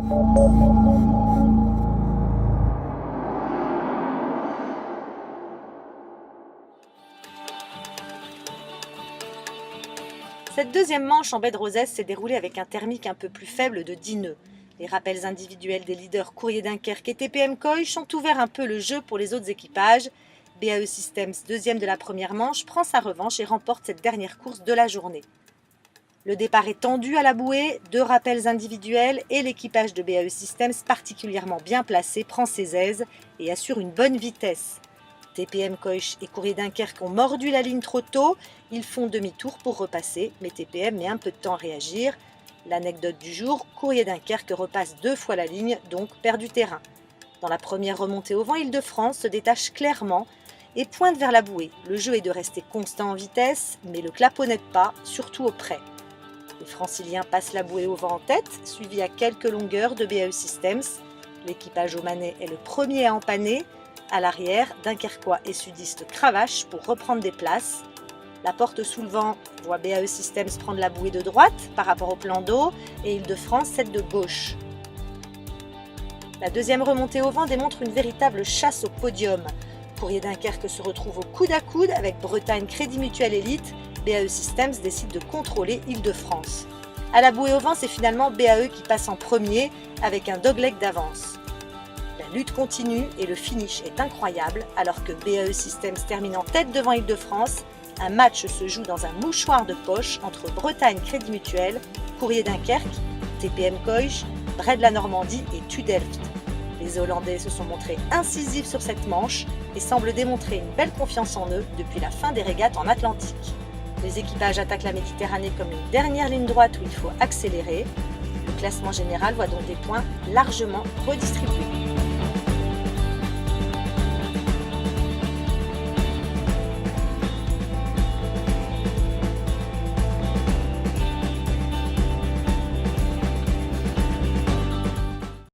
Cette deuxième manche en baie de Rosès s'est déroulée avec un thermique un peu plus faible de 10 nœuds. Les rappels individuels des leaders Courrier Dunkerque et TPM Koich ont ouvert un peu le jeu pour les autres équipages. BAE Systems, deuxième de la première manche, prend sa revanche et remporte cette dernière course de la journée. Le départ est tendu à la bouée, 2 rappels individuels et l'équipage de BAE Systems, particulièrement bien placé, prend ses aises et assure une bonne vitesse. TPM Koich et Courrier Dunkerque ont mordu la ligne trop tôt, ils font demi-tour pour repasser, mais TPM met un peu de temps à réagir. L'anecdote du jour, Courrier Dunkerque repasse 2 fois la ligne, donc perd du terrain. Dans la première remontée au vent, Île-de-France se détache clairement et pointe vers la bouée. Le jeu est de rester constant en vitesse, mais le clapot n'aide pas, surtout au près. Les Franciliens passent la bouée au vent en tête, suivi à quelques longueurs de BAE Systems. L'équipage omanais est le premier à empanner. À l'arrière, Dunkerquois et sudistes cravachent pour reprendre des places. La porte sous le vent voit BAE Systems prendre la bouée de droite par rapport au plan d'eau et Île-de-France celle de gauche. La deuxième remontée au vent démontre une véritable chasse au podium. Courrier Dunkerque se retrouve au coude à coude avec Bretagne Crédit Mutuel Élite. BAE Systems décide de contrôler Île-de-France. À la bouée au vent, c'est finalement BAE qui passe en premier avec un dogleg d'avance. La lutte continue et le finish est incroyable alors que BAE Systems termine en tête devant Île-de-France. Un match se joue dans un mouchoir de poche entre Bretagne Crédit Mutuel, Courrier Dunkerque, TPM Koich, Bred la Normandie et TU Delft. Les Hollandais se sont montrés incisifs sur cette manche et semblent démontrer une belle confiance en eux depuis la fin des régates en Atlantique. Les équipages attaquent la Méditerranée comme une dernière ligne droite où il faut accélérer. Le classement général voit donc des points largement redistribués.